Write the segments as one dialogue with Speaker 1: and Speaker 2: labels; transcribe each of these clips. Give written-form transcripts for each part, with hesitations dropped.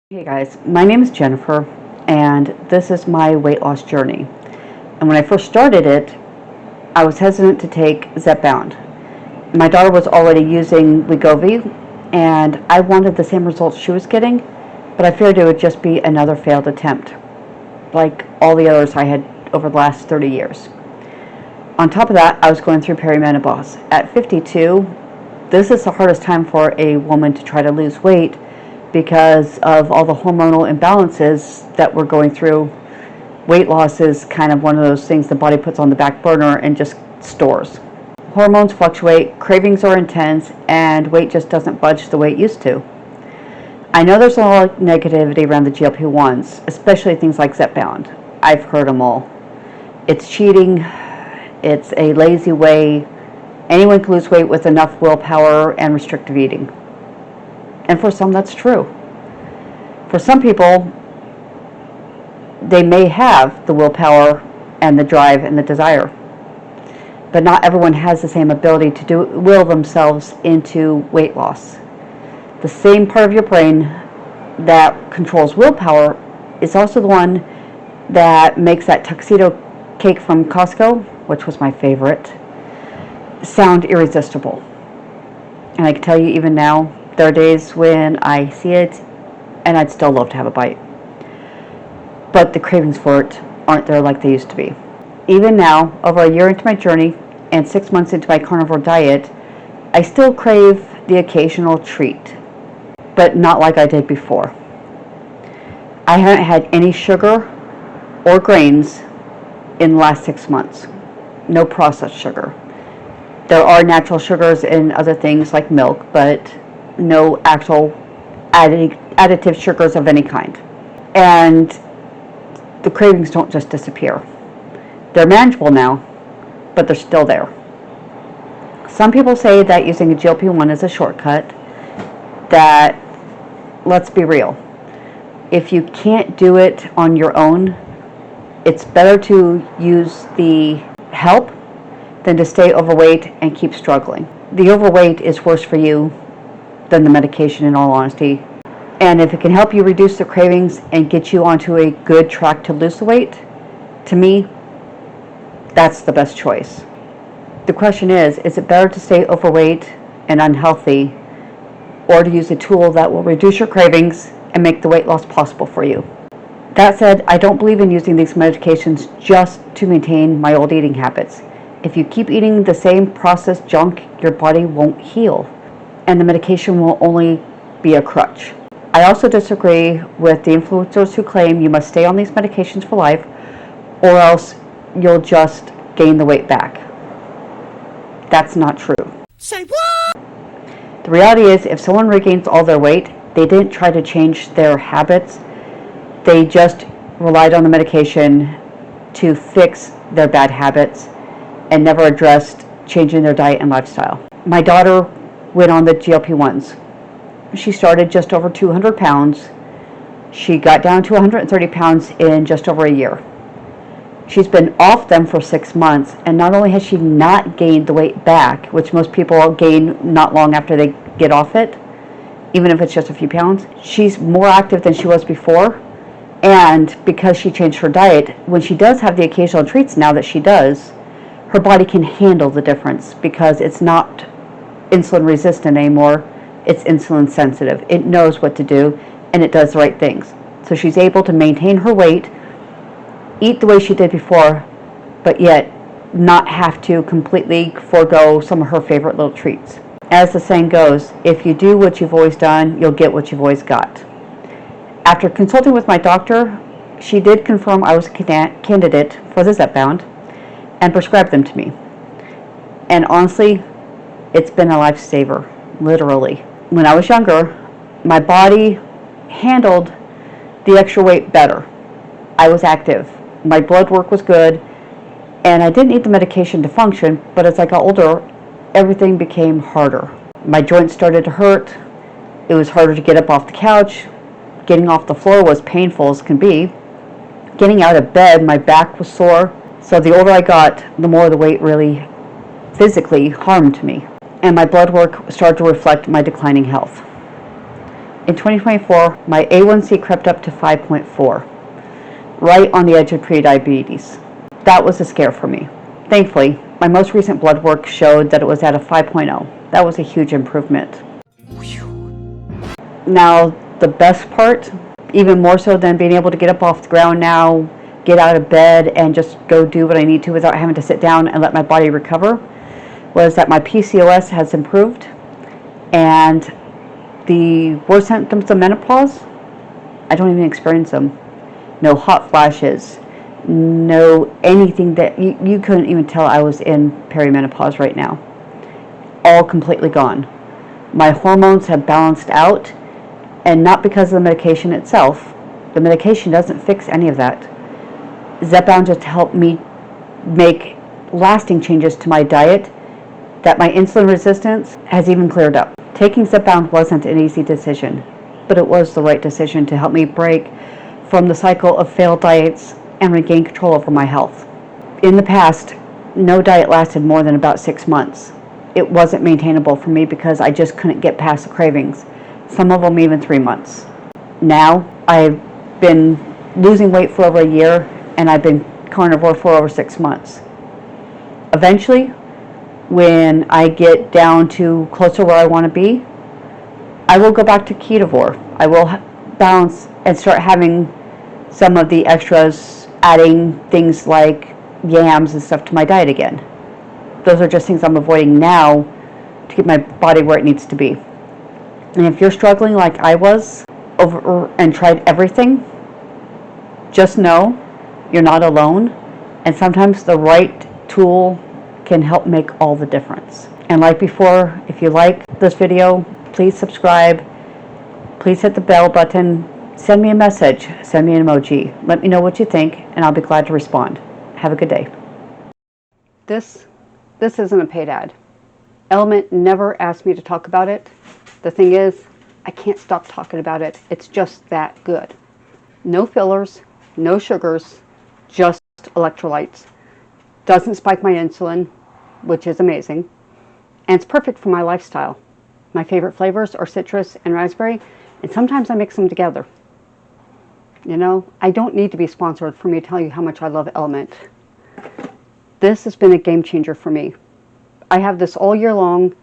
Speaker 1: Hey guys, my name is Jennifer, and this is my weight loss journey. And when I first started it, I was hesitant to take Zepbound. My daughter was already using Wegovy, and I wanted the same results she was getting, but I feared it would just be another failed attempt, like all the others I had over the last 30 years. On top of that, I was going through peri-menopause. At 52, this is the hardest time for a woman to try to lose weight because of all the hormonal imbalances that we're going through. Weight loss is kind of one of those things the body puts on the back burner and just stores. Hormones fluctuate, cravings are intense, and weight just doesn't budge the way it used to. I know there's a lot of negativity around the GLP-1s, especially things like Zepbound. I've heard them all. It's cheating, it's a lazy way. Anyone can lose weight with enough willpower and restrictive eating. And for some, that's true. For some people, they may have the willpower and the drive and the desire, but not everyone has the same ability to will themselves into weight loss. The same part of your brain that controls willpower is also the one that makes that tuxedo cake from Costco, which was my favorite, sound irresistible. And I can tell you even now, there are days when I see it and I'd still love to have a bite. But the cravings for it aren't there like they used to be. Even now, over a year into my journey and 6 months into my carnivore diet, I still crave the occasional treat, but not like I did before. I haven't had any sugar or grains in the last 6 months. No processed sugar. There are natural sugars in other things like milk, but no actual additive sugars of any kind. And the cravings don't just disappear. They're manageable now, but they're still there. Some people say that using a GLP-1 is a shortcut. That, let's be real, if you can't do it on your own, it's better to use the help than to stay overweight and keep struggling. The overweight is worse for you than the medication, in all honesty. And if it can help you reduce the cravings and get you onto a good track to lose the weight, to me, that's the best choice. The question is it better to stay overweight and unhealthy, or to use a tool that will reduce your cravings and make the weight loss possible for you? That said, I don't believe in using these medications just to maintain my old eating habits. If you keep eating the same processed junk, your body won't heal, and the medication will only be a crutch. I also disagree with the influencers who claim you must stay on these medications for life, or else you'll just gain the weight back. That's not true.
Speaker 2: Say what?
Speaker 1: The reality is, if someone regains all their weight, they didn't try to change their habits. They just relied on the medication to fix their bad habits and never addressed changing their diet and lifestyle. My daughter went on the GLP-1s. She started just over 200 pounds. She got down to 130 pounds in just over a year. She's been off them for 6 months, and not only has she not gained the weight back, which most people gain not long after they get off it, even if it's just a few pounds, she's more active than she was before. And because she changed her diet, when she does have the occasional treats now that she does, her body can handle the difference because it's not insulin resistant anymore. It's insulin sensitive. It knows what to do, and it does the right things. So she's able to maintain her weight, eat the way she did before, but yet not have to completely forego some of her favorite little treats. As the saying goes, if you do what you've always done, you'll get what you've always got. After consulting with my doctor, she did confirm I was a candidate for the Zepbound and prescribed them to me. And honestly, it's been a lifesaver, literally. When I was younger, my body handled the extra weight better. I was active. My blood work was good, and I didn't need the medication to function, but as I got older, everything became harder. My joints started to hurt. It was harder to get up off the couch. Getting off the floor was painful as can be. Getting out of bed, my back was sore. So the older I got, the more the weight really physically harmed me. And my blood work started to reflect my declining health. In 2024, my A1C crept up to 5.4, right on the edge of prediabetes. That was a scare for me. Thankfully, my most recent blood work showed that it was at a 5.0. That was a huge improvement. Now, the best part, even more so than being able to get up off the ground now, get out of bed and just go do what I need to without having to sit down and let my body recover, was that my PCOS has improved, and the worst symptoms of menopause, I don't even experience them. No hot flashes, no anything that you couldn't even tell I was in perimenopause right now. All completely gone. My hormones have balanced out, and not because of the medication itself. The medication doesn't fix any of that. Zepbound just helped me make lasting changes to my diet, that my insulin resistance has even cleared up. Taking Zepbound wasn't an easy decision, but it was the right decision to help me break from the cycle of failed diets and regain control over my health. In the past, no diet lasted more than about 6 months. It wasn't maintainable for me because I just couldn't get past the cravings, some of them even 3 months. Now, I've been losing weight for over a year, and I've been carnivore for over 6 months. Eventually, when I get down to closer where I want to be, I will go back to ketovore. I will balance and start having some of the extras, adding things like yams and stuff to my diet again. Those are just things I'm avoiding now to keep my body where it needs to be. And if you're struggling like I was over and tried everything, just know you're not alone, and sometimes the right tool can help make all the difference. And like before, if you like this video, please subscribe, please hit the bell button, send me a message, send me an emoji, let me know what you think, and I'll be glad to respond. Have a good day. This isn't a paid ad. Element never asked me to talk about it. The thing is, I can't stop talking about it. It's just that good. No fillers, no sugars, just electrolytes. Doesn't spike my insulin, which is amazing. And it's perfect for my lifestyle. My favorite flavors are citrus and raspberry, and sometimes I mix them together. You know, I don't need to be sponsored for me to tell you how much I love Element. This has been a game changer for me. I have this all year long,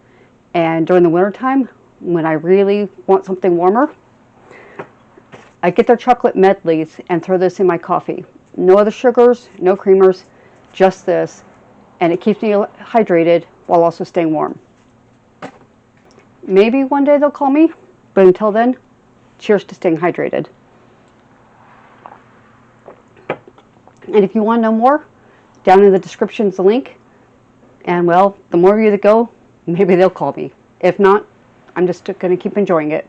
Speaker 1: and during the winter time, when I really want something warmer, I get their chocolate medleys and throw this in my coffee. No other sugars, no creamers, just this, and it keeps me hydrated while also staying warm. Maybe one day they'll call me, but until then, cheers to staying hydrated. And if you want to know more, down in the description is the link. And well, the more of you that go, maybe they'll call me. If not, I'm just going to keep enjoying it.